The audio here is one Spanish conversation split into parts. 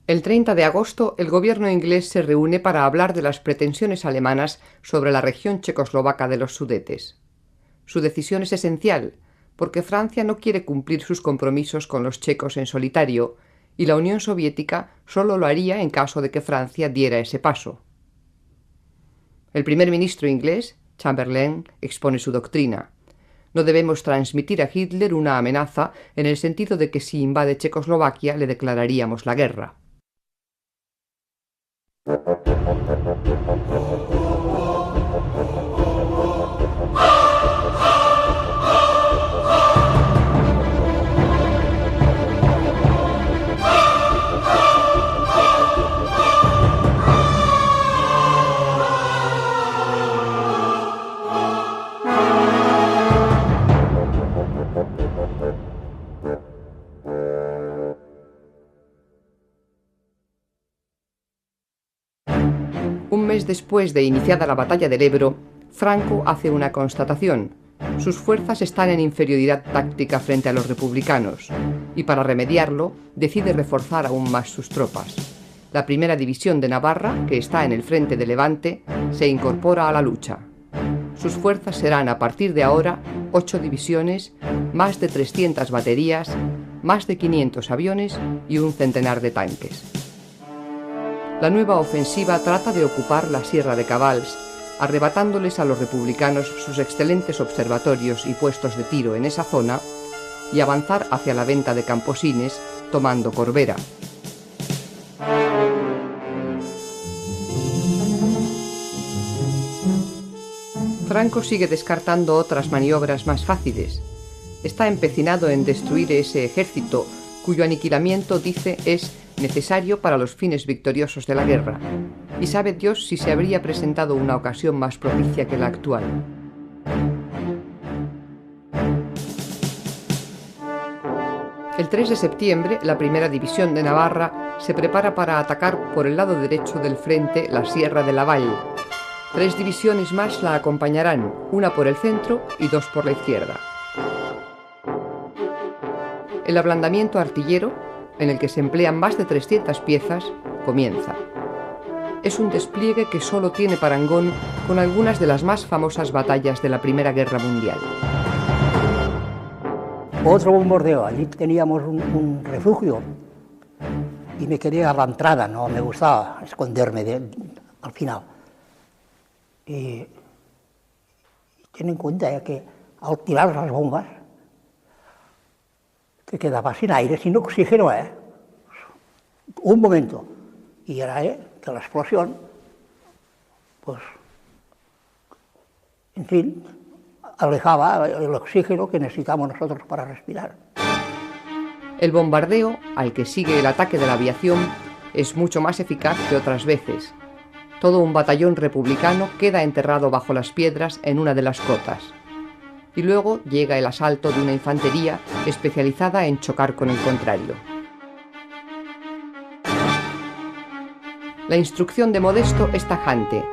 El 30 de agosto, el gobierno inglés se reúne para hablar de las pretensiones alemanas sobre la región checoslovaca de los Sudetes. Su decisión es esencial, porque Francia no quiere cumplir sus compromisos con los checos en solitario, y la Unión Soviética solo lo haría en caso de que Francia diera ese paso. El primer ministro inglés, Chamberlain, expone su doctrina. No debemos transmitir a Hitler una amenaza en el sentido de que si invade Checoslovaquia le declararíamos la guerra. Un mes después de iniciada la batalla del Ebro, Franco hace una constatación. Sus fuerzas están en inferioridad táctica frente a los republicanos, y para remediarlo, decide reforzar aún más sus tropas. La primera división de Navarra, que está en el frente de Levante, se incorpora a la lucha. Sus fuerzas serán a partir de ahora 8 divisiones, más de 300 baterías, más de 500 aviones y un centenar de tanques. La nueva ofensiva trata de ocupar la Sierra de Cavalls, arrebatándoles a los republicanos sus excelentes observatorios y puestos de tiro en esa zona, y avanzar hacia la venta de Camposines, tomando Corbera. Franco sigue descartando otras maniobras más fáciles. Está empecinado en destruir ese ejército, cuyo aniquilamiento, dice, es necesario para los fines victoriosos de la guerra, y sabe Dios si se habría presentado una ocasión más propicia que la actual. El 3 de septiembre, la primera división de Navarra se prepara para atacar por el lado derecho del frente la Sierra de Laval. 3 divisiones más la acompañarán, una por el centro y 2 por la izquierda. El ablandamiento artillero, en el que se emplean más de 300 piezas, comienza. Es un despliegue que solo tiene parangón con algunas de las más famosas batallas de la Primera Guerra Mundial. Otro bombardeo, allí teníamos un refugio y me quedé a la entrada, no me gustaba esconderme al final. Y ten en cuenta que al tirar las bombas te quedaba sin aire, sin oxígeno, un momento, y era que la explosión, pues, en fin, alejaba el oxígeno que necesitamos nosotros para respirar. El bombardeo, al que sigue el ataque de la aviación, es mucho más eficaz que otras veces. Todo un batallón republicano queda enterrado bajo las piedras en una de las cotas. Y luego llega el asalto de una infantería especializada en chocar con el contrario. La instrucción de Modesto es tajante.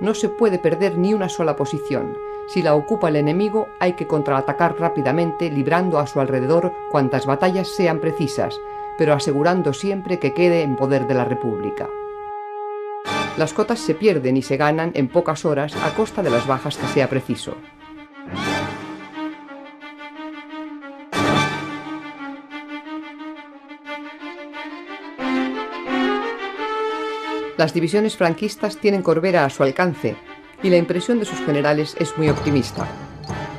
No se puede perder ni una sola posición. Si la ocupa el enemigo, hay que contraatacar rápidamente, librando a su alrededor cuantas batallas sean precisas, pero asegurando siempre que quede en poder de la República. Las cotas se pierden y se ganan en pocas horas a costa de las bajas que sea preciso. Las divisiones franquistas tienen Corbera a su alcance y la impresión de sus generales es muy optimista.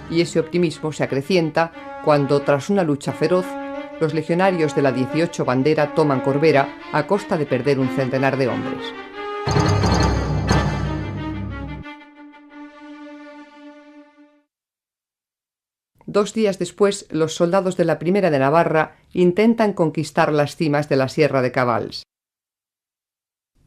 Y ese optimismo se acrecienta cuando, tras una lucha feroz, los legionarios de la 18 Bandera toman Corbera a costa de perder un centenar de hombres. Dos días después, los soldados de la Primera de Navarra intentan conquistar las cimas de la Sierra de Cavalls.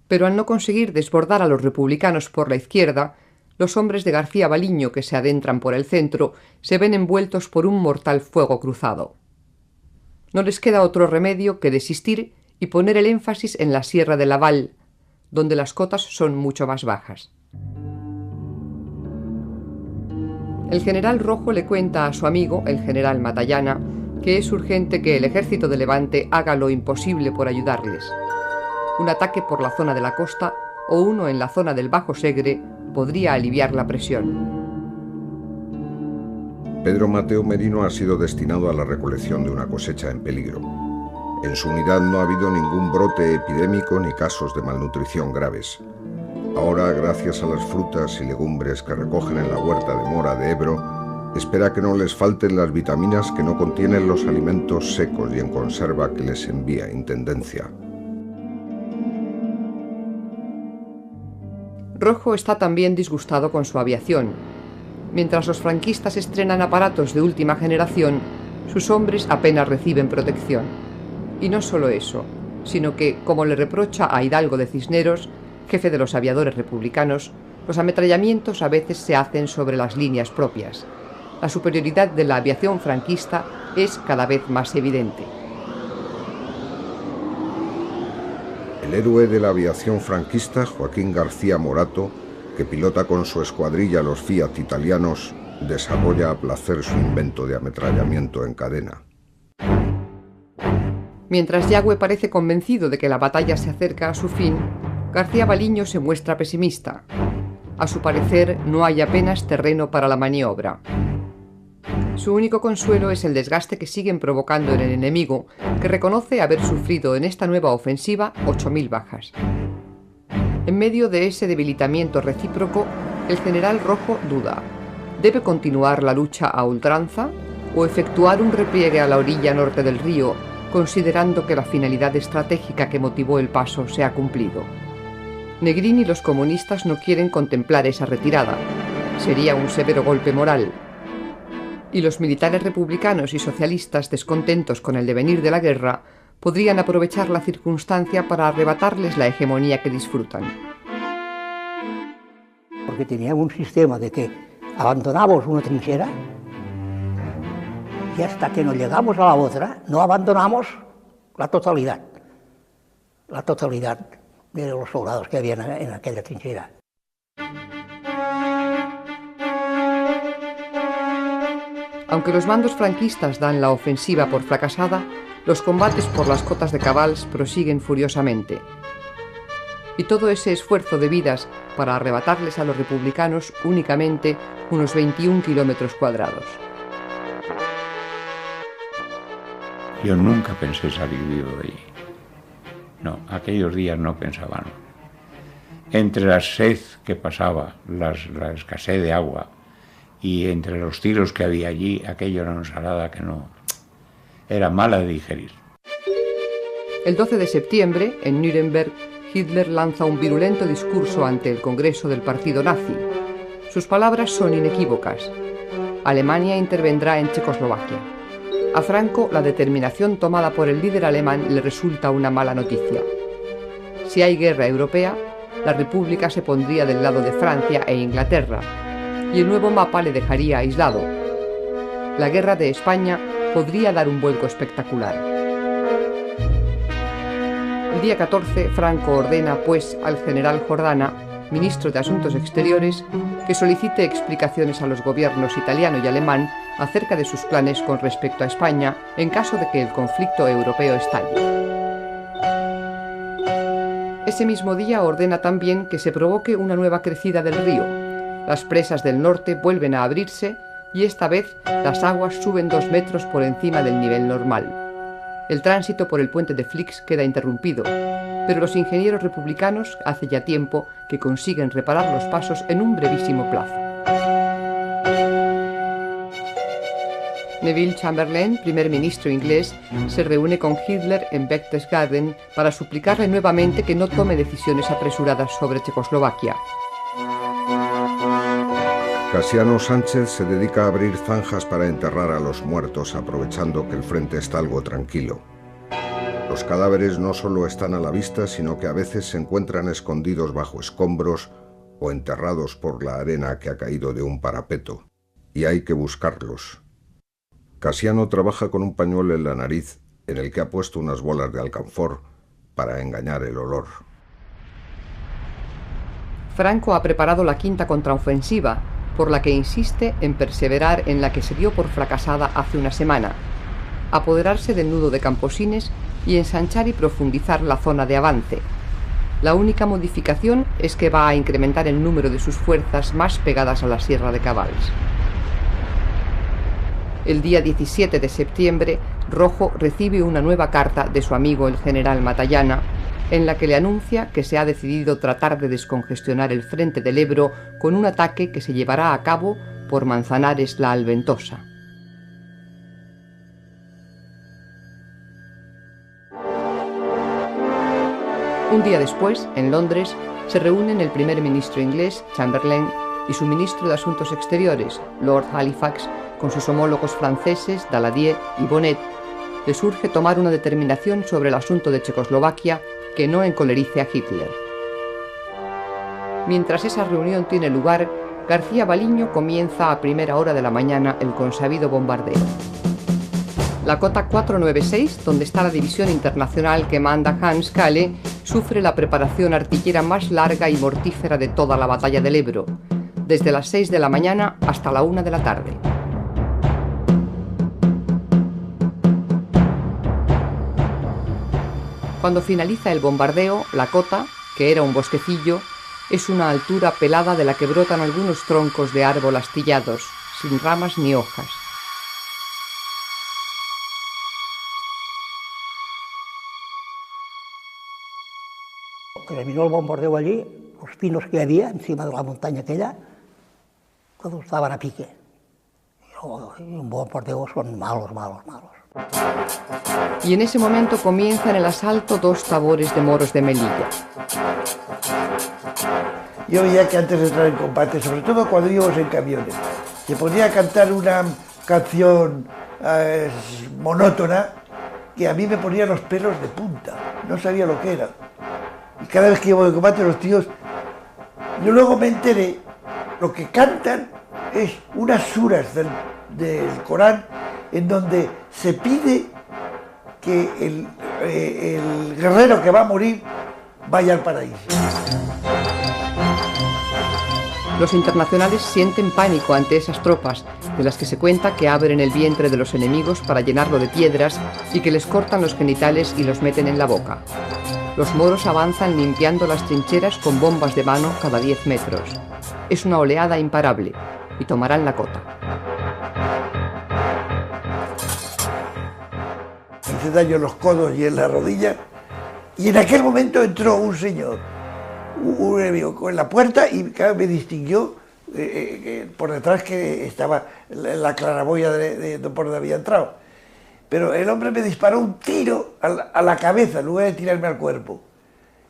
Pero al no conseguir desbordar a los republicanos por la izquierda, los hombres de García Baliño que se adentran por el centro se ven envueltos por un mortal fuego cruzado. No les queda otro remedio que desistir y poner el énfasis en la Sierra de Laval, donde las cotas son mucho más bajas. El general Rojo le cuenta a su amigo, el general Matallana, que es urgente que el ejército de Levante haga lo imposible por ayudarles. un ataque por la zona de la costa o uno en la zona del Bajo Segre podría aliviar la presión. Pedro Mateo Merino ha sido destinado a la recolección de una cosecha en peligro. En su unidad no ha habido ningún brote epidémico ni casos de malnutrición graves. Ahora, gracias a las frutas y legumbres que recogen en la huerta de Mora de Ebro, espera que no les falten las vitaminas que no contienen los alimentos secos y en conserva que les envía Intendencia. Rojo está también disgustado con su aviación. Mientras los franquistas estrenan aparatos de última generación, sus hombres apenas reciben protección. Y no solo eso, sino que, como le reprocha a Hidalgo de Cisneros, jefe de los aviadores republicanos, los ametrallamientos a veces se hacen sobre las líneas propias. La superioridad de la aviación franquista es cada vez más evidente. El héroe de la aviación franquista, Joaquín García Morato, que pilota con su escuadrilla los Fiat italianos, desarrolla a placer su invento de ametrallamiento en cadena. Mientras Yagüe parece convencido de que la batalla se acerca a su fin, García Baliño se muestra pesimista. A su parecer, no hay apenas terreno para la maniobra. Su único consuelo es el desgaste que siguen provocando en el enemigo, que reconoce haber sufrido en esta nueva ofensiva 8.000 bajas. En medio de ese debilitamiento recíproco, el general Rojo duda. ¿Debe continuar la lucha a ultranza o efectuar un repliegue a la orilla norte del río, considerando que la finalidad estratégica que motivó el paso se ha cumplido? Negrín y los comunistas no quieren contemplar esa retirada. Sería un severo golpe moral. Y los militares republicanos y socialistas, descontentos con el devenir de la guerra, podrían aprovechar la circunstancia para arrebatarles la hegemonía que disfrutan. Porque tenía un sistema de que abandonamos una trinchera y hasta que no llegamos a la otra no abandonamos la totalidad de los soldados que había en aquella trinchera. Aunque los mandos franquistas dan la ofensiva por fracasada, los combates por las cotas de Cabals prosiguen furiosamente. Y todo ese esfuerzo de vidas para arrebatarles a los republicanos únicamente unos 21 kilómetros cuadrados. Yo nunca pensé salir vivo de allí. No, aquellos días no pensaban. Entre la sed que pasaba, la escasez de agua, y entre los tiros que había allí, aquello era una ensalada que no... era mala de digerir. El 12 de septiembre, en Nuremberg, Hitler lanza un virulento discurso ante el Congreso del Partido Nazi. Sus palabras son inequívocas. Alemania intervendrá en Checoslovaquia. A Franco, la determinación tomada por el líder alemán le resulta una mala noticia. Si hay guerra europea, la República se pondría del lado de Francia e Inglaterra, y el nuevo mapa le dejaría aislado. La guerra de España podría dar un vuelco espectacular. El día 14, Franco ordena, pues, al general Jordana, ministro de Asuntos Exteriores, que solicite explicaciones a los gobiernos italiano y alemán acerca de sus planes con respecto a España en caso de que el conflicto europeo estalle. Ese mismo día ordena también que se provoque una nueva crecida del río. Las presas del norte vuelven a abrirse y esta vez las aguas suben 2 metros por encima del nivel normal. El tránsito por el puente de Flix queda interrumpido, pero los ingenieros republicanos hace ya tiempo que consiguen reparar los pasos en un brevísimo plazo. Neville Chamberlain, primer ministro inglés, se reúne con Hitler en Berchtesgaden para suplicarle nuevamente que no tome decisiones apresuradas sobre Checoslovaquia. Casiano Sánchez se dedica a abrir zanjas para enterrar a los muertos, aprovechando que el frente está algo tranquilo. Los cadáveres no solo están a la vista, sino que a veces se encuentran escondidos bajo escombros o enterrados por la arena que ha caído de un parapeto, y hay que buscarlos. Casiano trabaja con un pañuelo en la nariz en el que ha puesto unas bolas de alcanfor para engañar el olor. Franco ha preparado la quinta contraofensiva, por la que insiste en perseverar en la que se dio por fracasada hace una semana, apoderarse del nudo de Camposines y ensanchar y profundizar la zona de avance, La única modificación es que va a incrementar el número de sus fuerzas más pegadas a la Sierra de Cabals. El día 17 de septiembre, Rojo recibe una nueva carta de su amigo el general Matallana, en la que le anuncia que se ha decidido tratar de descongestionar el frente del Ebro con un ataque que se llevará a cabo por Manzanares la Alventosa. Un día después, en Londres, se reúnen el primer ministro inglés, Chamberlain, y su ministro de Asuntos Exteriores, Lord Halifax, con sus homólogos franceses, Daladier y Bonnet. Les urge tomar una determinación sobre el asunto de Checoslovaquia que no encolerice a Hitler. Mientras esa reunión tiene lugar, García Baliño comienza a primera hora de la mañana el consabido bombardeo. La cota 496, donde está la división internacional que manda Hans Kahle, sufre la preparación artillera más larga y mortífera de toda la batalla del Ebro, desde las 6 de la mañana hasta la 1 de la tarde. Cuando finaliza el bombardeo, la cota, que era un bosquecillo, es una altura pelada de la que brotan algunos troncos de árbol astillados, sin ramas ni hojas. Terminó el bombardeo allí, los pinos que había encima de la montaña aquella, todos estaban a pique. Y un bombardeo son malos. Y en ese momento comienzan el asalto 2 tabores de moros de Melilla. Yo veía que antes de entrar en combate, sobre todo cuando íbamos en camiones, se ponía a cantar una canción monótona que a mí me ponía los pelos de punta, no sabía lo que era. Y cada vez que íbamos en combate los tíos, yo luego me enteré, lo que cantan es unas suras del Corán en donde se pide que el guerrero que va a morir vaya al paraíso. Los internacionales sienten pánico ante esas tropas, de las que se cuenta que abren el vientre de los enemigos para llenarlo de piedras y que les cortan los genitales y los meten en la boca. Los moros avanzan limpiando las trincheras con bombas de mano cada 10 metros. Es una oleada imparable y tomarán la cota. Me hice daño en los codos y en la rodilla, y en aquel momento entró un señor, un enemigo en la puerta, y claro, me distinguió por detrás que estaba la claraboya de por donde había entrado. Pero el hombre me disparó un tiro a la cabeza en lugar de tirarme al cuerpo.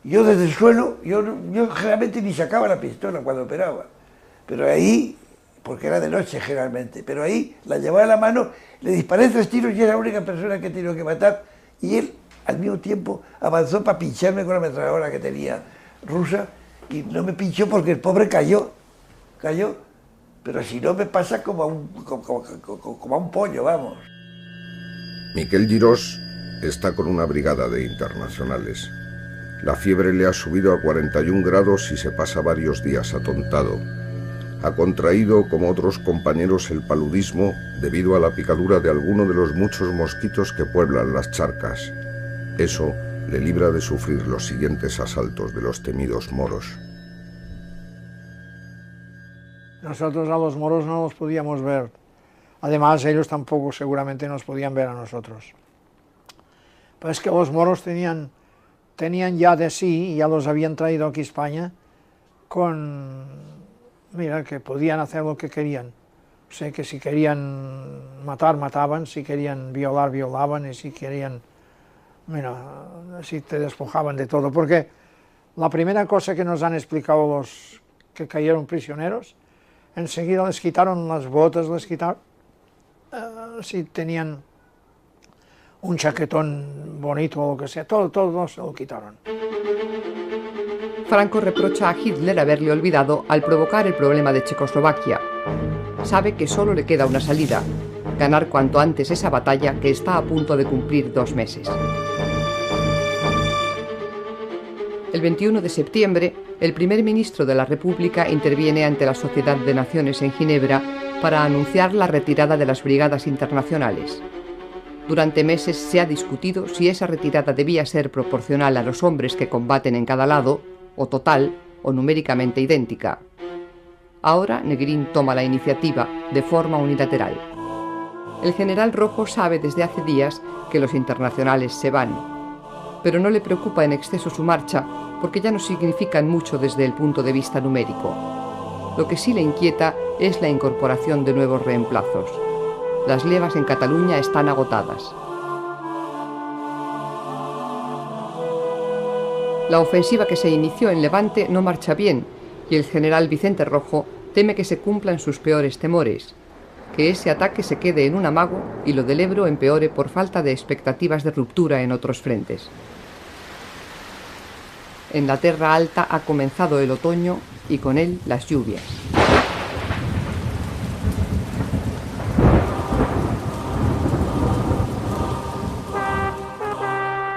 Yo desde el suelo, yo generalmente ni sacaba la pistola cuando operaba, pero ahí, porque era de noche generalmente, pero ahí la llevaba en la mano, le disparé 3 tiros y era la única persona que he tenido que matar, y él al mismo tiempo avanzó para pincharme con la ametralladora que tenía rusa, y no me pinchó porque el pobre cayó, pero si no me pasa como a un pollo, vamos. Miquel Girós está con una brigada de internacionales. La fiebre le ha subido a 41 grados y se pasa varios días atontado. Ha contraído, como otros compañeros, el paludismo debido a la picadura de alguno de los muchos mosquitos que pueblan las charcas. Eso le libra de sufrir los siguientes asaltos de los temidos moros. Nosotros a los moros no los podíamos ver. Además, ellos tampoco seguramente nos podían ver a nosotros. Pero es que los moros tenían ya de sí, y ya los habían traído aquí a España, mira, que podían hacer lo que querían. O sea, que si querían matar, mataban, si querían violar, violaban, y si querían, mira, si te despojaban de todo. Porque la primera cosa que nos han explicado los que cayeron prisioneros, enseguida les quitaron las botas, les quitaron, si tenían un chaquetón bonito o lo que sea, todo se lo quitaron. Franco reprocha a Hitler haberle olvidado al provocar el problema de Checoslovaquia. Sabe que solo le queda una salida: ganar cuanto antes esa batalla que está a punto de cumplir 2 meses. El 21 de septiembre, el primer ministro de la República interviene ante la Sociedad de Naciones en Ginebra para anunciar la retirada de las brigadas internacionales. Durante meses se ha discutido si esa retirada debía ser proporcional a los hombres que combaten en cada lado, o total, o numéricamente idéntica. Ahora Negrín toma la iniciativa de forma unilateral. El general Rojo sabe desde hace días que los internacionales se van, pero no le preocupa en exceso su marcha porque ya no significan mucho desde el punto de vista numérico. Lo que sí le inquieta es la incorporación de nuevos reemplazos. Las levas en Cataluña están agotadas. La ofensiva que se inició en Levante no marcha bien y el general Vicente Rojo teme que se cumplan sus peores temores, que ese ataque se quede en un amago y lo del Ebro empeore por falta de expectativas de ruptura en otros frentes. En la Terra Alta ha comenzado el otoño y con él las lluvias.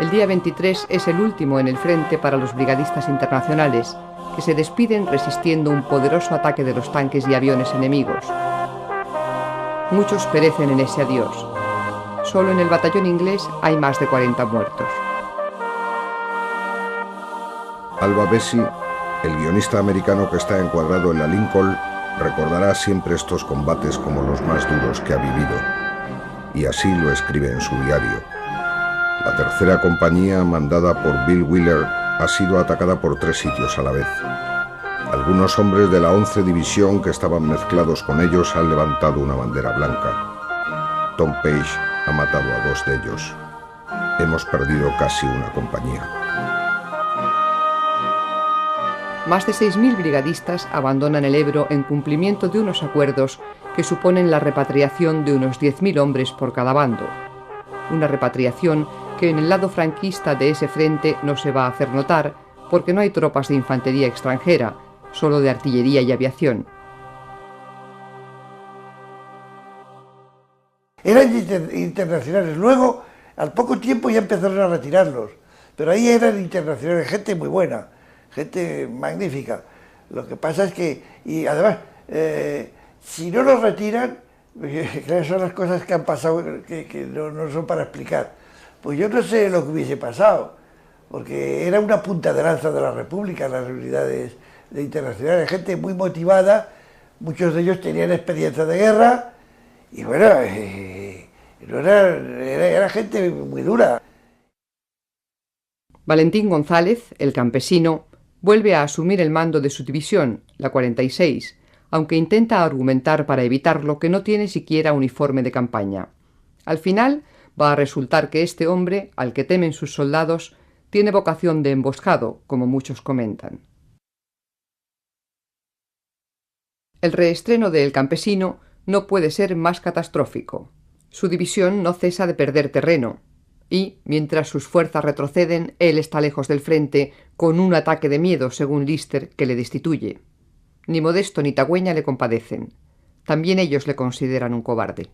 El día 23 es el último en el frente para los brigadistas internacionales, que se despiden resistiendo un poderoso ataque de los tanques y aviones enemigos. Muchos perecen en ese adiós. Solo en el batallón inglés hay más de 40 muertos. Alva Bessie, el guionista americano que está encuadrado en la Lincoln, recordará siempre estos combates como los más duros que ha vivido, y así lo escribe en su diario. La tercera compañía, mandada por Bill Wheeler, ha sido atacada por 3 sitios a la vez. Algunos hombres de la 11 División que estaban mezclados con ellos han levantado una bandera blanca. Tom Page ha matado a 2 de ellos. Hemos perdido casi una compañía. Más de 6.000 brigadistas abandonan el Ebro en cumplimiento de unos acuerdos que suponen la repatriación de unos 10.000 hombres por cada bando. Una repatriación que en el lado franquista de ese frente no se va a hacer notar porque no hay tropas de infantería extranjera, solo de artillería y aviación. Eran internacionales. Luego, al poco tiempo ya empezaron a retirarlos, pero ahí eran internacionales, gente muy buena, gente magnífica. Lo que pasa es que, y además, si no los retiran, claro, son las cosas que han pasado que no son para explicar. Pues yo no sé lo que hubiese pasado, porque era una punta de lanza de la República, las unidades internacionales, gente muy motivada, muchos de ellos tenían experiencia de guerra, y bueno, era gente muy dura. Valentín González, el campesino, vuelve a asumir el mando de su división, la 46, aunque intenta argumentar para evitarlo que no tiene siquiera uniforme de campaña. Al final va a resultar que este hombre, al que temen sus soldados, tiene vocación de emboscado, como muchos comentan. El reestreno de El Campesino no puede ser más catastrófico. Su división no cesa de perder terreno, y, mientras sus fuerzas retroceden, él está lejos del frente, con un ataque de miedo, según Lister, que le destituye. Ni Modesto ni Tagüeña le compadecen. También ellos le consideran un cobarde.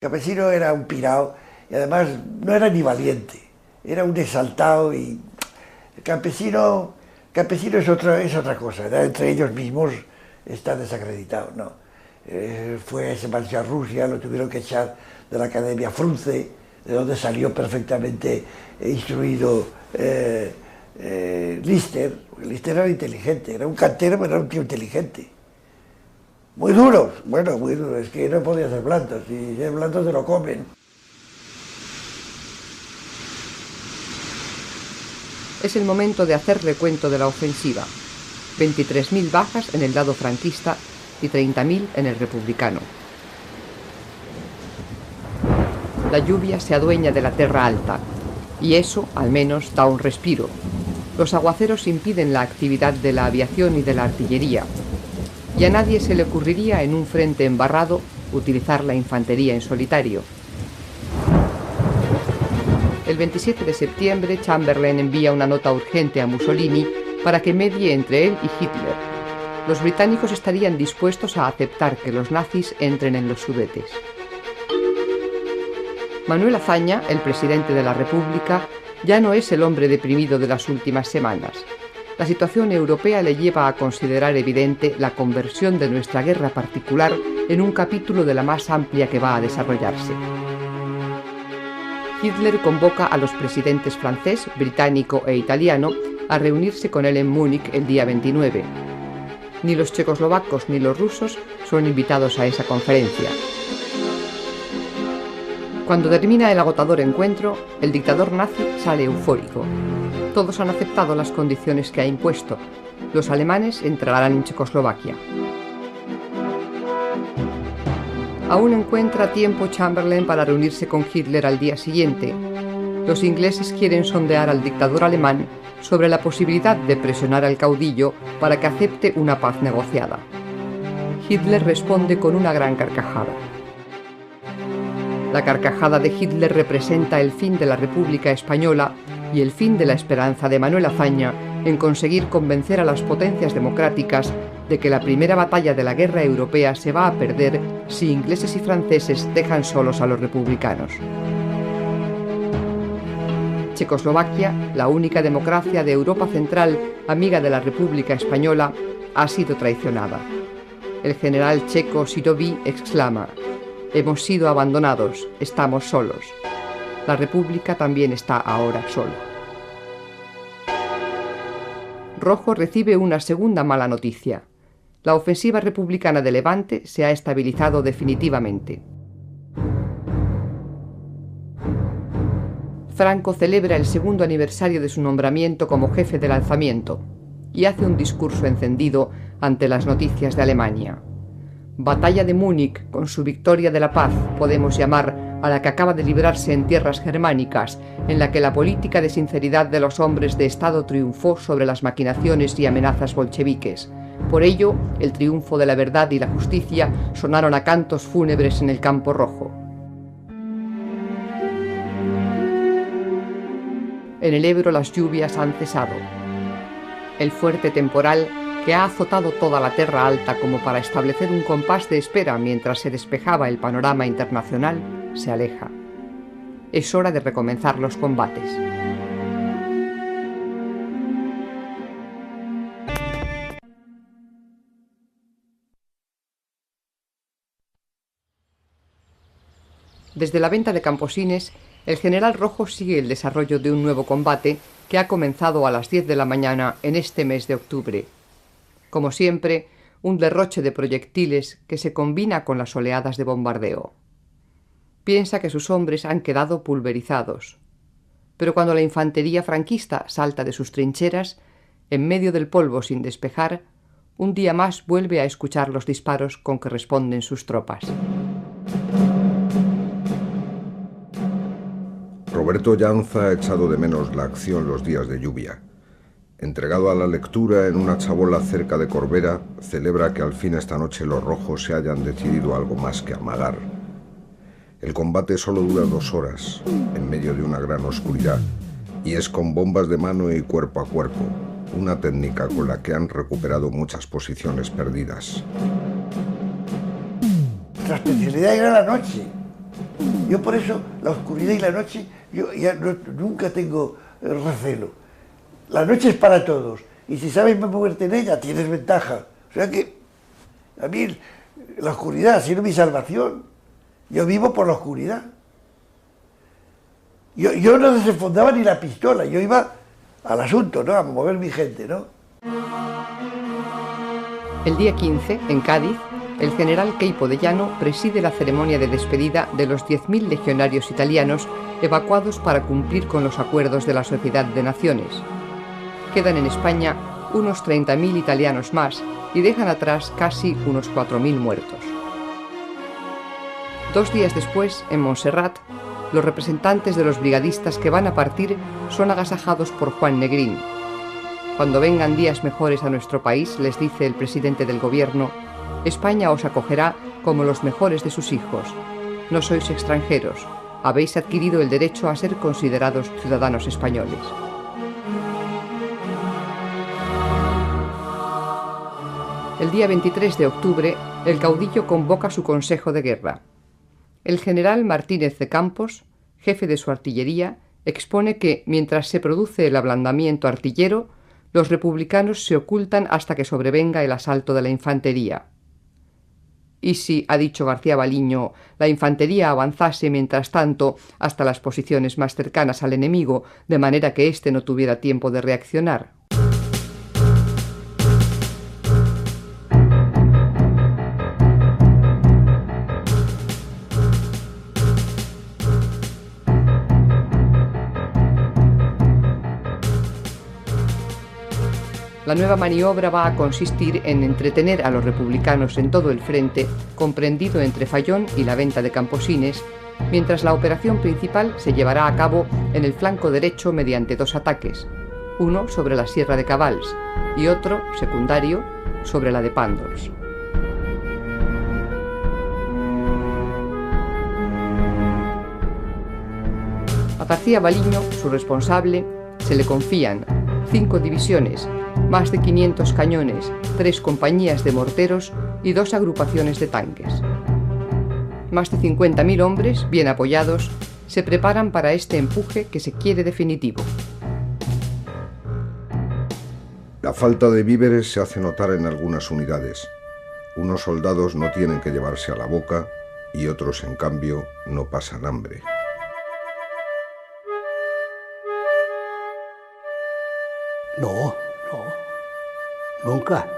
Campesino era un pirao y además no era ni valiente, era un exaltado y el campesino es otra cosa, ¿verdad? Entre ellos mismos está desacreditado, ¿no? Se marchó a Rusia, lo tuvieron que echar de la Academia Frunze, de donde salió perfectamente instruido Lister. Lister era inteligente, era un cantero, pero era un tío inteligente. Muy duros, bueno, muy duros, es que no podía ser blandos, si es blando se lo comen. Es el momento de hacer recuento de la ofensiva. 23.000 bajas en el lado franquista y 30.000 en el republicano. La lluvia se adueña de la Terra Alta, y eso, al menos, da un respiro. Los aguaceros impiden la actividad de la aviación y de la artillería, y a nadie se le ocurriría en un frente embarrado utilizar la infantería en solitario. El 27 de septiembre, Chamberlain envía una nota urgente a Mussolini para que medie entre él y Hitler. Los británicos estarían dispuestos a aceptar que los nazis entren en los Sudetes. Manuel Azaña, el presidente de la República, ya no es el hombre deprimido de las últimas semanas. La situación europea le lleva a considerar evidente la conversión de nuestra guerra particular en un capítulo de la más amplia que va a desarrollarse. Hitler convoca a los presidentes francés, británico e italiano a reunirse con él en Múnich el día 29. Ni los checoslovacos ni los rusos son invitados a esa conferencia. Cuando termina el agotador encuentro, el dictador nazi sale eufórico. Todos han aceptado las condiciones que ha impuesto. Los alemanes entrarán en Checoslovaquia. Aún encuentra tiempo Chamberlain para reunirse con Hitler al día siguiente. Los ingleses quieren sondear al dictador alemán sobre la posibilidad de presionar al caudillo para que acepte una paz negociada. Hitler responde con una gran carcajada. La carcajada de Hitler representa el fin de la República Española y el fin de la esperanza de Manuel Azaña en conseguir convencer a las potencias democráticas de que la primera batalla de la guerra europea se va a perder si ingleses y franceses dejan solos a los republicanos. Checoslovaquia, la única democracia de Europa Central amiga de la República Española, ha sido traicionada. El general checo Siroví exclama: «Hemos sido abandonados, estamos solos. La República también está ahora sola». Rojo recibe una segunda mala noticia. La ofensiva republicana de Levante se ha estabilizado definitivamente. Franco celebra el segundo aniversario de su nombramiento como jefe del alzamiento y hace un discurso encendido ante las noticias de Alemania. Batalla de Múnich, con su victoria de la paz, podemos llamar a la que acaba de librarse en tierras germánicas, en la que la política de sinceridad de los hombres de Estado triunfó sobre las maquinaciones y amenazas bolcheviques. Por ello, el triunfo de la verdad y la justicia sonaron a cantos fúnebres en el Campo Rojo. En el Ebro las lluvias han cesado. El fuerte temporal, que ha azotado toda la Terra Alta como para establecer un compás de espera mientras se despejaba el panorama internacional, se aleja. Es hora de recomenzar los combates. Desde la venta de Camposines, el general Rojo sigue el desarrollo de un nuevo combate que ha comenzado a las 10 de la mañana en este mes de octubre. Como siempre, un derroche de proyectiles que se combina con las oleadas de bombardeo. Piensa que sus hombres han quedado pulverizados. Pero cuando la infantería franquista salta de sus trincheras, en medio del polvo sin despejar, un día más vuelve a escuchar los disparos con que responden sus tropas. Roberto Llanza ha echado de menos la acción los días de lluvia. Entregado a la lectura en una chabola cerca de Corbera, celebra que al fin esta noche los rojos se hayan decidido algo más que amagar. El combate solo dura 2 horas, en medio de una gran oscuridad, y es con bombas de mano y cuerpo a cuerpo, una técnica con la que han recuperado muchas posiciones perdidas. La especialidad era la noche. Yo por eso, la oscuridad y la noche, yo ya nunca tengo recelo. La noche es para todos, y si sabes moverte en ella, tienes ventaja. O sea que, a mí, la oscuridad ha sido mi salvación. Yo vivo por la oscuridad. Yo no desenfundaba ni la pistola, yo iba al asunto, ¿no? A mover mi gente, ¿no? El día 15, en Cádiz, el general Queipo de Llano preside la ceremonia de despedida de los 10.000 legionarios italianos evacuados para cumplir con los acuerdos de la Sociedad de Naciones. Quedan en España unos 30.000 italianos más y dejan atrás casi unos 4.000 muertos. 2 días después, en Montserrat, los representantes de los brigadistas que van a partir son agasajados por Juan Negrín. Cuando vengan días mejores a nuestro país, les dice el presidente del gobierno, España os acogerá como los mejores de sus hijos. No sois extranjeros, habéis adquirido el derecho a ser considerados ciudadanos españoles. El día 23 de octubre, el caudillo convoca su consejo de guerra. El general Martínez de Campos, jefe de su artillería, expone que, mientras se produce el ablandamiento artillero, los republicanos se ocultan hasta que sobrevenga el asalto de la infantería. Y si, ha dicho García Baliño, la infantería avanzase mientras tanto hasta las posiciones más cercanas al enemigo, de manera que éste no tuviera tiempo de reaccionar. La nueva maniobra va a consistir en entretener a los republicanos en todo el frente, comprendido entre Fayón y la venta de Camposines, mientras la operación principal se llevará a cabo en el flanco derecho mediante dos ataques, uno sobre la Sierra de Cabals y otro, secundario, sobre la de Pàndols. A García Baliño, su responsable, se le confían 5 divisiones, más de 500 cañones, 3 compañías de morteros y 2 agrupaciones de tanques. Más de 50.000 hombres, bien apoyados, se preparan para este empuje que se quiere definitivo. La falta de víveres se hace notar en algunas unidades. Unos soldados no tienen que llevarse a la boca y otros, en cambio, no pasan hambre. No, nunca.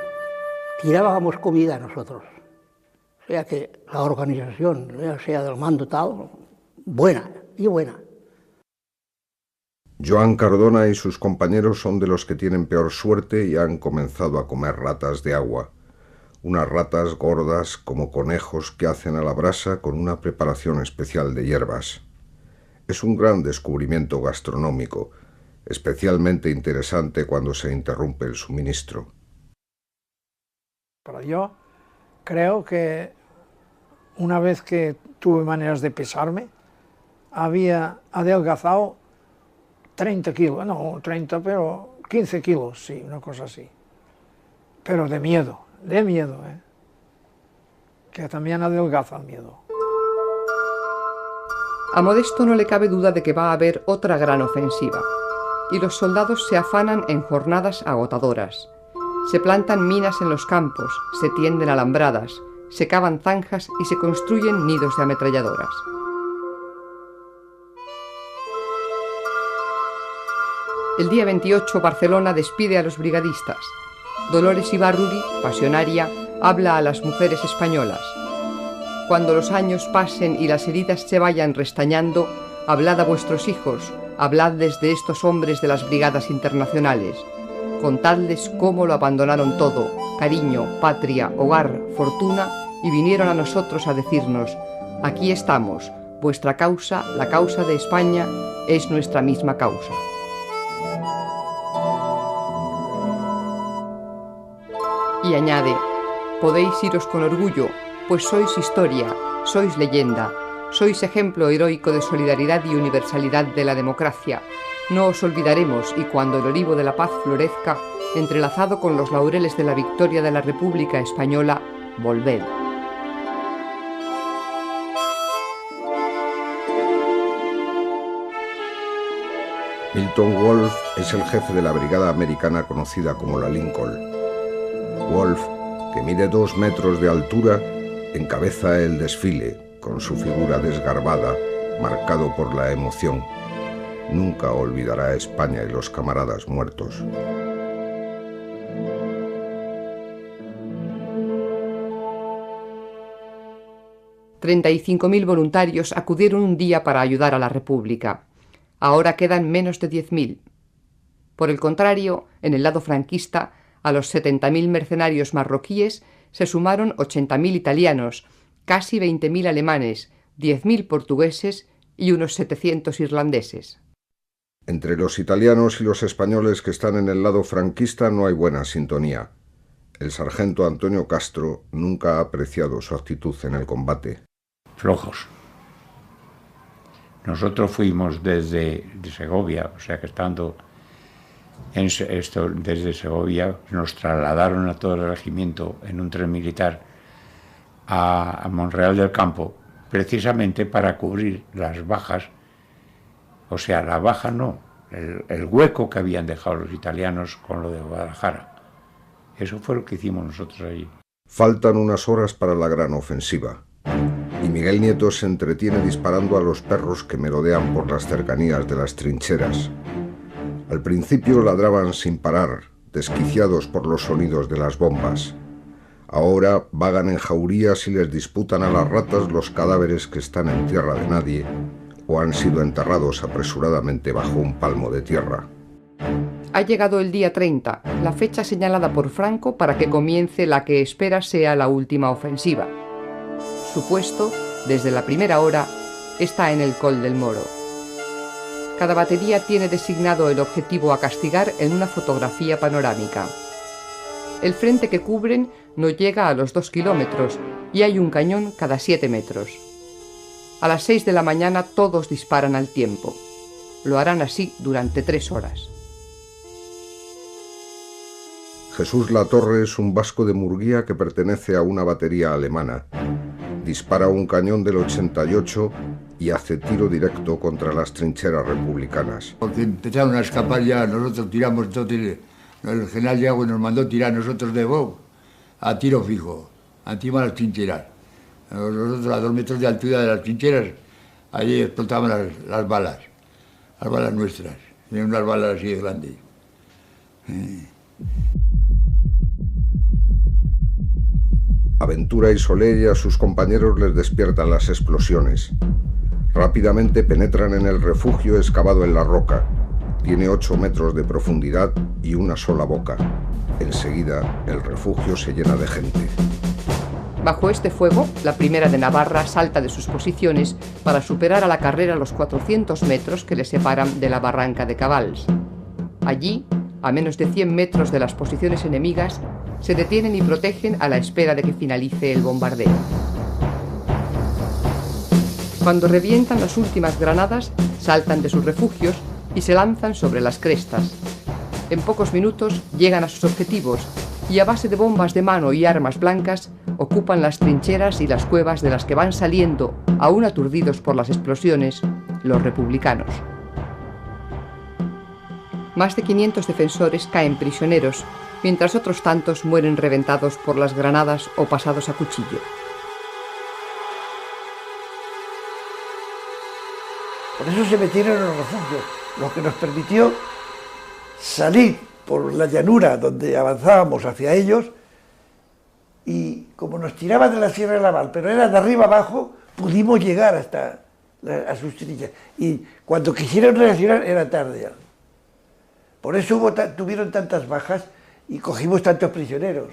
Tirábamos comida nosotros. O sea que la organización, ya sea del mando tal, buena y buena. Joan Cardona y sus compañeros son de los que tienen peor suerte y han comenzado a comer ratas de agua. Unas ratas gordas como conejos que hacen a la brasa con una preparación especial de hierbas. Es un gran descubrimiento gastronómico, especialmente interesante cuando se interrumpe el suministro. Pero yo creo que una vez que tuve maneras de pesarme, había adelgazado 30 kilos, no 30, pero 15 kilos, sí, una cosa así. Pero de miedo, que también adelgaza el miedo. A Modesto no le cabe duda de que va a haber otra gran ofensiva, y los soldados se afanan en jornadas agotadoras. Se plantan minas en los campos, se tienden alambradas, se cavan zanjas y se construyen nidos de ametralladoras. El día 28 Barcelona despide a los brigadistas. Dolores Ibarruri, pasionaria, habla a las mujeres españolas. Cuando los años pasen y las heridas se vayan restañando, hablad a vuestros hijos, habladles de estos hombres de las brigadas internacionales. Contadles cómo lo abandonaron todo, cariño, patria, hogar, fortuna, y vinieron a nosotros a decirnos: aquí estamos, vuestra causa, la causa de España, es nuestra misma causa. Y añade: podéis iros con orgullo, pues sois historia, sois leyenda, sois ejemplo heroico de solidaridad y universalidad de la democracia. No os olvidaremos, y cuando el olivo de la paz florezca, entrelazado con los laureles de la victoria de la República Española, volved. Milton Wolfe es el jefe de la brigada americana conocida como la Lincoln. Wolfe, que mide 2 metros de altura, encabeza el desfile, con su figura desgarbada, marcado por la emoción. Nunca olvidará a España y los camaradas muertos. $35.000 voluntarios acudieron un día para ayudar a la República. Ahora quedan menos de 10.000. Por el contrario, en el lado franquista, a los 70.000 mercenarios marroquíes se sumaron 80.000 italianos, casi 20.000 alemanes, 10.000 portugueses y unos 700 irlandeses. Entre los italianos y los españoles que están en el lado franquista no hay buena sintonía. El sargento Antonio Castro nunca ha apreciado su actitud en el combate. Flojos. Nosotros fuimos desde Segovia, o sea que estando desde Segovia nos trasladaron a todo el regimiento en un tren militar a Monreal del Campo, precisamente para cubrir las bajas, o sea, la baja no, el hueco que habían dejado los italianos con lo de Guadalajara. Eso fue lo que hicimos nosotros allí. Faltan unas horas para la gran ofensiva, y Miguel Nieto se entretiene disparando a los perros que merodean por las cercanías de las trincheras. Al principio ladraban sin parar, desquiciados por los sonidos de las bombas. Ahora vagan en jaurías y les disputan a las ratas los cadáveres que están en tierra de nadie o han sido enterrados apresuradamente bajo un palmo de tierra. Ha llegado el día 30, la fecha señalada por Franco para que comience la que espera sea la última ofensiva. Su puesto, desde la primera hora, está en el Col del Moro. Cada batería tiene designado el objetivo a castigar en una fotografía panorámica. El frente que cubren no llega a los 2 kilómetros y hay un cañón cada 7 metros. A las 6 de la mañana todos disparan al tiempo. Lo harán así durante 3 horas. Jesús Latorre es un vasco de Murguía que pertenece a una batería alemana. Dispara un cañón del 88 y hace tiro directo contra las trincheras republicanas. Porque empezaron a escapar ya, nosotros tiramos, entonces el general Yago nos mandó tirar nosotros de Bou a tiro fijo, encima de las trincheras. Nosotros a 2 metros de altura de las trincheras, allí explotaban las balas nuestras, eran unas balas así de grandes. Aventura y Soler y a sus compañeros les despiertan las explosiones. Rápidamente penetran en el refugio excavado en la roca. Tiene 8 metros de profundidad y una sola boca. Enseguida, el refugio se llena de gente. Bajo este fuego, la primera de Navarra salta de sus posiciones para superar a la carrera los 400 metros que le separan de la barranca de Cabals. Allí, a menos de 100 metros de las posiciones enemigas, se detienen y protegen a la espera de que finalice el bombardeo. Cuando revientan las últimas granadas, saltan de sus refugios y se lanzan sobre las crestas. En pocos minutos llegan a sus objetivos y a base de bombas de mano y armas blancas ocupan las trincheras y las cuevas de las que van saliendo, aún aturdidos por las explosiones, los republicanos. Más de 500 defensores caen prisioneros, mientras otros tantos mueren reventados por las granadas o pasados a cuchillo. Por eso se metieron en los refugios, lo que nos permitió salir por la llanura donde avanzábamos hacia ellos, y como nos tiraban de la Sierra de Naval, pero era de arriba abajo, pudimos llegar hasta a sus trincheras. Y cuando quisieron reaccionar era tarde ya. Por eso tuvieron tantas bajas y cogimos tantos prisioneros.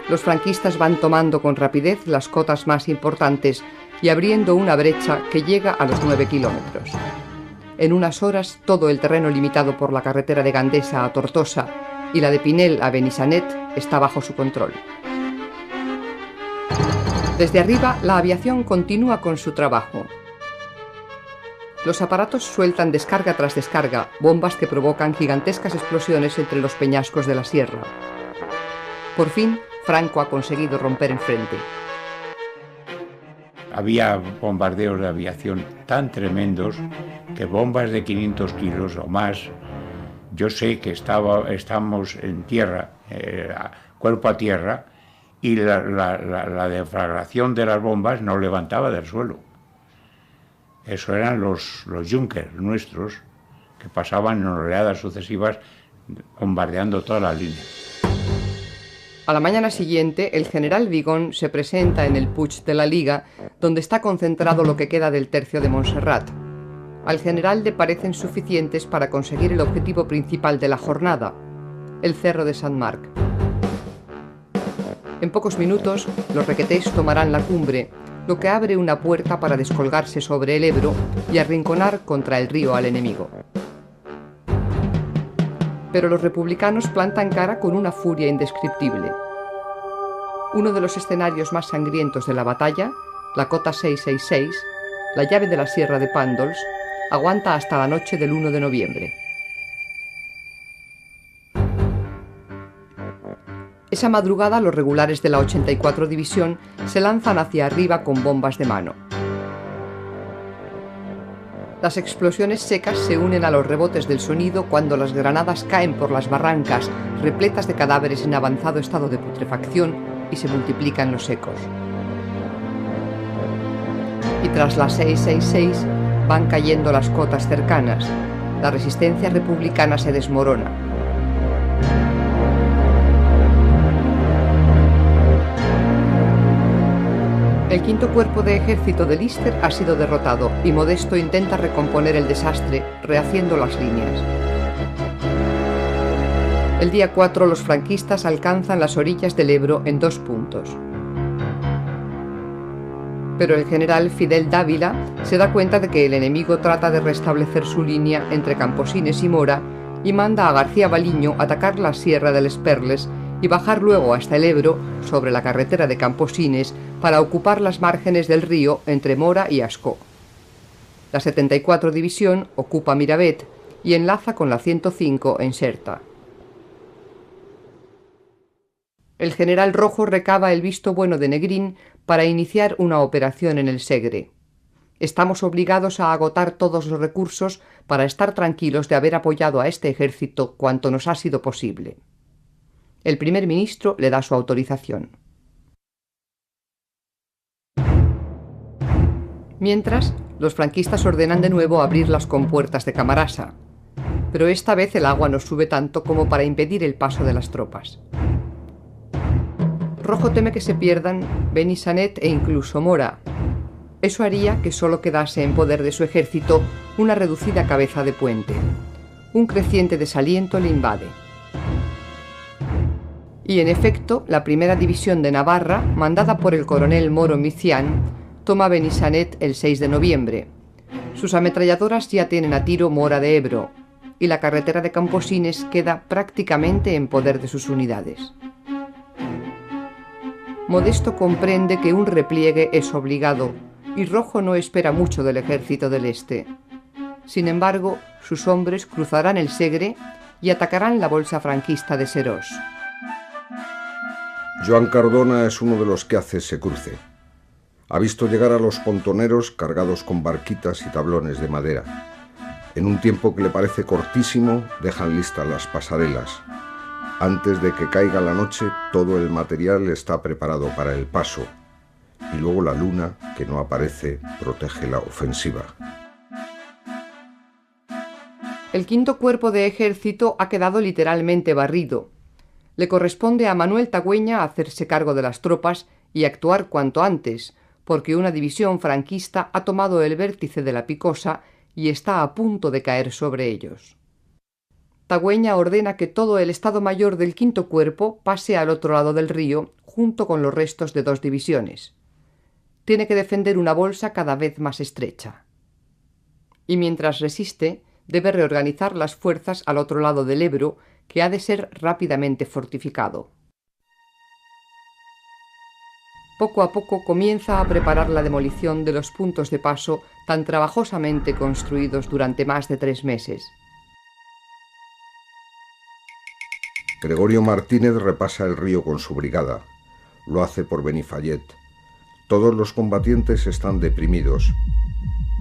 Los franquistas van tomando con rapidez las cotas más importantes y abriendo una brecha que llega a los 9 kilómetros. En unas horas, todo el terreno limitado por la carretera de Gandesa a Tortosa y la de Pinel a Benissanet está bajo su control. Desde arriba, la aviación continúa con su trabajo. Los aparatos sueltan descarga tras descarga, bombas que provocan gigantescas explosiones entre los peñascos de la sierra. Por fin, Franco ha conseguido romper el frente. Había bombardeos de aviación tan tremendos que bombas de 500 kilos o más, yo sé que estamos en tierra, cuerpo a tierra, y la deflagración de las bombas no levantaba del suelo. Eso eran los Junkers nuestros, que pasaban en oleadas sucesivas bombardeando toda la línea. A la mañana siguiente, el general Vigón se presenta en el Puig de la Liga, donde está concentrado lo que queda del tercio de Montserrat. Al general le parecen suficientes para conseguir el objetivo principal de la jornada, el Cerro de Sant Marc. En pocos minutos, los requetés tomarán la cumbre, lo que abre una puerta para descolgarse sobre el Ebro y arrinconar contra el río al enemigo. Pero los republicanos plantan cara con una furia indescriptible. Uno de los escenarios más sangrientos de la batalla, la cota 666, la llave de la Sierra de Pàndols, aguanta hasta la noche del 1 de noviembre. Esa madrugada, los regulares de la 84 División se lanzan hacia arriba con bombas de mano. Las explosiones secas se unen a los rebotes del sonido cuando las granadas caen por las barrancas, repletas de cadáveres en avanzado estado de putrefacción, y se multiplican los ecos. Y tras las 666 van cayendo las cotas cercanas. La resistencia republicana se desmorona. El quinto cuerpo de ejército de Lister ha sido derrotado y Modesto intenta recomponer el desastre, rehaciendo las líneas. El día 4 los franquistas alcanzan las orillas del Ebro en 2 puntos. Pero el general Fidel Dávila se da cuenta de que el enemigo trata de restablecer su línea entre Camposines y Mora y manda a García Baliño atacar la sierra del Esperles y bajar luego hasta el Ebro sobre la carretera de Camposines para ocupar las márgenes del río entre Mora y Ascó. La 74 División ocupa Miravet y enlaza con la 105 en Xerta. El general Rojo recaba el visto bueno de Negrín para iniciar una operación en el Segre. Estamos obligados a agotar todos los recursos para estar tranquilos de haber apoyado a este ejército cuanto nos ha sido posible. El primer ministro le da su autorización. Mientras, los franquistas ordenan de nuevo abrir las compuertas de Camarasa, pero esta vez el agua no sube tanto como para impedir el paso de las tropas. Rojo teme que se pierdan Benissanet e incluso Mora. Eso haría que solo quedase en poder de su ejército una reducida cabeza de puente. Un creciente desaliento le invade. Y en efecto, la primera división de Navarra, mandada por el coronel Moro Micián, toma Benissanet el 6 de noviembre. Sus ametralladoras ya tienen a tiro Mora de Ebro, y la carretera de Camposines queda prácticamente en poder de sus unidades. Modesto comprende que un repliegue es obligado, y Rojo no espera mucho del ejército del Este. Sin embargo, sus hombres cruzarán el Segre y atacarán la bolsa franquista de Serós. Joan Cardona es uno de los que hace ese cruce. Ha visto llegar a los pontoneros cargados con barquitas y tablones de madera. En un tiempo que le parece cortísimo, dejan listas las pasarelas. Antes de que caiga la noche, todo el material está preparado para el paso. Y luego la luna, que no aparece, protege la ofensiva. El quinto cuerpo de ejército ha quedado literalmente barrido. Le corresponde a Manuel Tagüeña hacerse cargo de las tropas y actuar cuanto antes, porque una división franquista ha tomado el vértice de la Picosa y está a punto de caer sobre ellos. Tagüeña ordena que todo el Estado Mayor del quinto cuerpo pase al otro lado del río junto con los restos de 2 divisiones. Tiene que defender una bolsa cada vez más estrecha. Y mientras resiste, debe reorganizar las fuerzas al otro lado del Ebro, que ha de ser rápidamente fortificado. Poco a poco comienza a preparar la demolición de los puntos de paso tan trabajosamente construidos durante más de 3 meses. Gregorio Martínez repasa el río con su brigada. Lo hace por Benifallet. Todos los combatientes están deprimidos.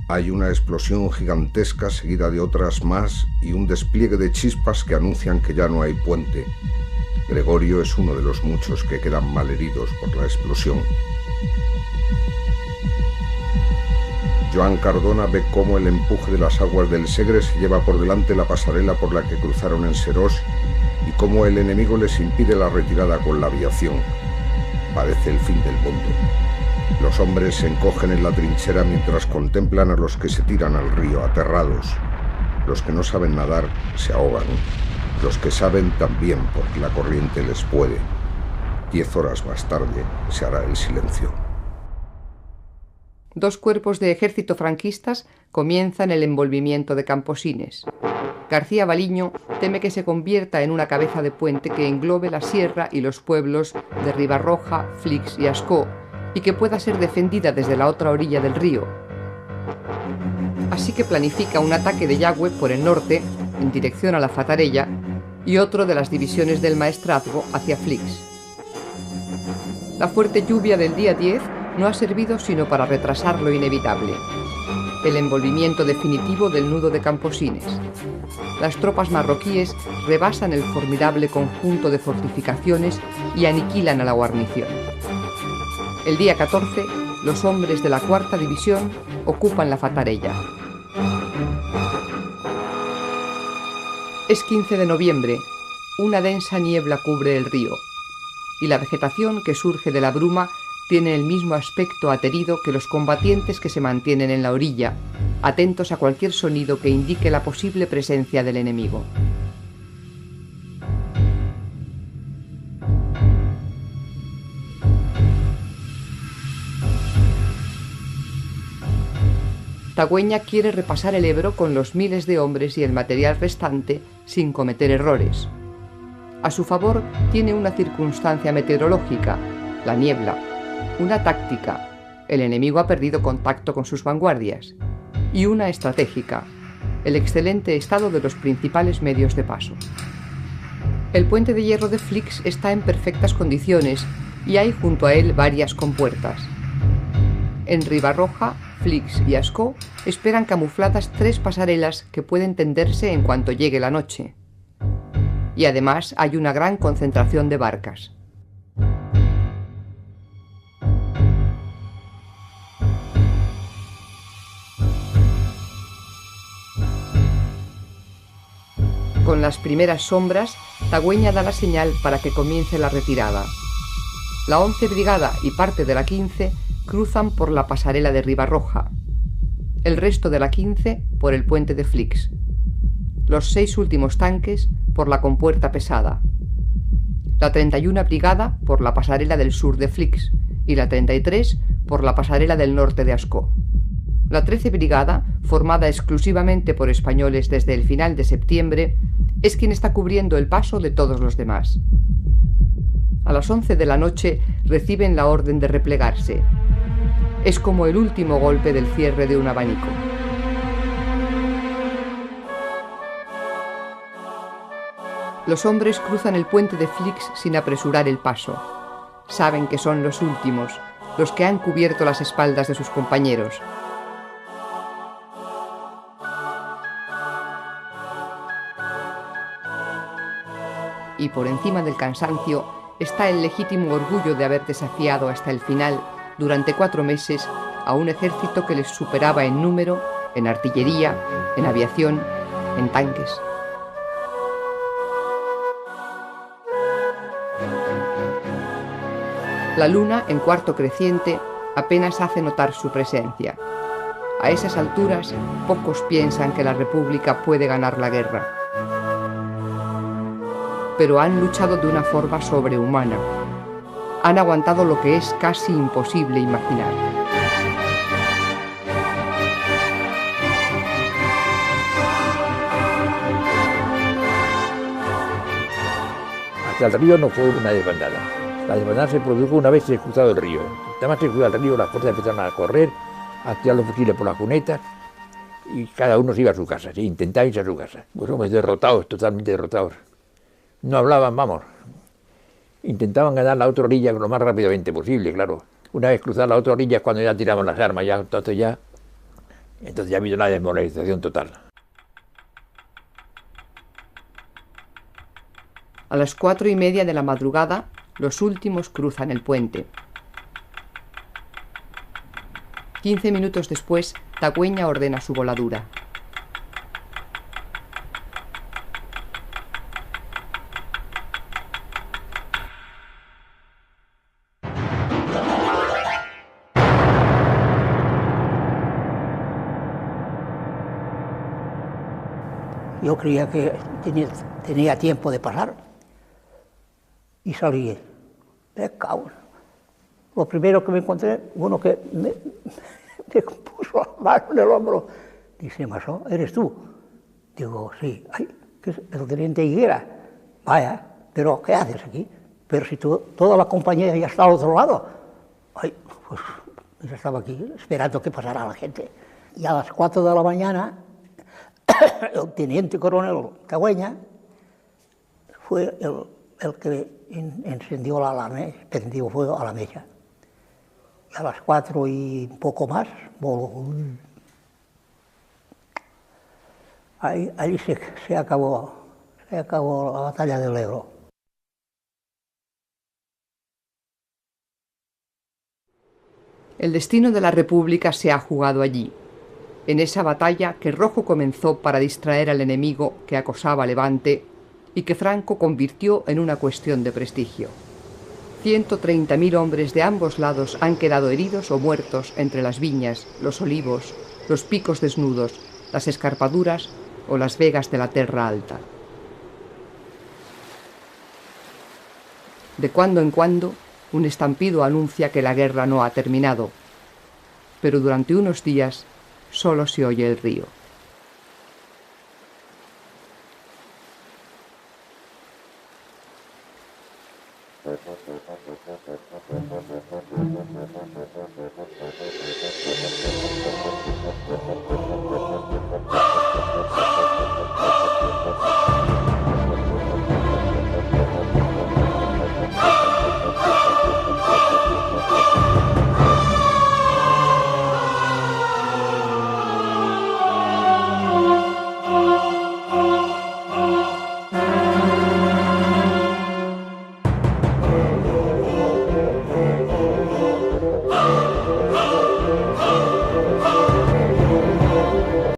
Hay una explosión gigantesca seguida de otras más y un despliegue de chispas que anuncian que ya no hay puente. Gregorio es uno de los muchos que quedan malheridos por la explosión. Joan Cardona ve cómo el empuje de las aguas del Segre se lleva por delante la pasarela por la que cruzaron en Serós y cómo el enemigo les impide la retirada con la aviación. Parece el fin del mundo. Los hombres se encogen en la trinchera mientras contemplan a los que se tiran al río aterrados. Los que no saben nadar se ahogan. Los que saben también, porque la corriente les puede. 10 horas más tarde se hará el silencio. 2 cuerpos de ejército franquistas comienzan el envolvimiento de Camposines. García Baliño teme que se convierta en una cabeza de puente que englobe la sierra y los pueblos de Ribarroja, Flix y Ascó, y que pueda ser defendida desde la otra orilla del río. Así que planifica un ataque de Yagüe por el norte, en dirección a la Fatarella, y otro de las divisiones del Maestrazgo hacia Flix. La fuerte lluvia del día 10 no ha servido sino para retrasar lo inevitable. el envolvimiento definitivo del nudo de Camposines. Las tropas marroquíes rebasan el formidable conjunto de fortificaciones y aniquilan a la guarnición. El día 14, los hombres de la 4ª División ocupan la Fatarella. Es 15 de noviembre, una densa niebla cubre el río, y la vegetación que surge de la bruma tiene el mismo aspecto aterido que los combatientes que se mantienen en la orilla, atentos a cualquier sonido que indique la posible presencia del enemigo. Tagüeña quiere repasar el Ebro con los miles de hombres y el material restante sin cometer errores. A su favor tiene una circunstancia meteorológica, la niebla, una táctica, el enemigo ha perdido contacto con sus vanguardias, y una estratégica, el excelente estado de los principales medios de paso. El puente de hierro de Flix está en perfectas condiciones y hay junto a él varias compuertas. En Ribarroja, Flix y Ascó esperan camufladas 3 pasarelas que pueden tenderse en cuanto llegue la noche. Y además hay una gran concentración de barcas. Con las primeras sombras, Tagüeña da la señal para que comience la retirada. La 11 Brigada y parte de la 15 cruzan por la pasarela de Ribarroja. El resto de la 15 por el puente de Flix. Los 6 últimos tanques por la compuerta pesada. La 31 Brigada por la pasarela del sur de Flix y la 33 por la pasarela del norte de Ascó. La 13 Brigada, formada exclusivamente por españoles desde el final de septiembre, es quien está cubriendo el paso de todos los demás. A las 11 de la noche reciben la orden de replegarse. Es como el último golpe del cierre de un abanico. Los hombres cruzan el puente de Flix sin apresurar el paso. Saben que son los últimos, los que han cubierto las espaldas de sus compañeros. Y por encima del cansancio está el legítimo orgullo de haber desafiado hasta el final, durante 4 meses, a un ejército que les superaba en número, en artillería, en aviación, en tanques. La luna, en cuarto creciente, apenas hace notar su presencia. A esas alturas, pocos piensan que la República puede ganar la guerra. Pero han luchado de una forma sobrehumana. Han aguantado lo que es casi imposible imaginar. Hacia el río no fue una desbandada. La desbandada se produjo una vez se cruzado el río. Además se cruzó el río, las fuerzas empezaron a correr, a tirar los fusiles por las cunetas y cada uno se iba a su casa, ¿sí? Intentaba irse a su casa. Pues hombres derrotados, totalmente derrotados. No hablaban, vamos. Intentaban ganar la otra orilla lo más rápidamente posible, claro. Una vez cruzar la otra orilla es cuando ya tiraban las armas, entonces ya ha habido una desmoralización total. A las 4:30 de la madrugada, los últimos cruzan el puente. 15 minutos después, Tagüeña ordena su voladura. Yo creía que tenía tiempo de pasar y salí. Me cago. Lo primero que me encontré, uno que me puso la mano en el hombro. Dice, Masó, ¿eres tú? Digo, sí. Ay, ¿qué es el teniente Higuera? Vaya, pero ¿qué haces aquí? Pero si toda la compañía ya está al otro lado. Ay, pues yo estaba aquí esperando que pasara la gente. Y a las 4 de la mañana, el teniente coronel Tagüeña fue el que encendió prendió fuego a la mecha. Y a las 4 y un poco más, voló. Ahí se acabó la batalla del Ebro. El destino de la República se ha jugado allí, en esa batalla que Rojo comenzó para distraer al enemigo que acosaba a Levante y que Franco convirtió en una cuestión de prestigio. 130.000 hombres de ambos lados han quedado heridos o muertos entre las viñas, los olivos, los picos desnudos, las escarpaduras o las vegas de la Terra Alta. De cuando en cuando, un estampido anuncia que la guerra no ha terminado, pero durante unos días solo se oye el río.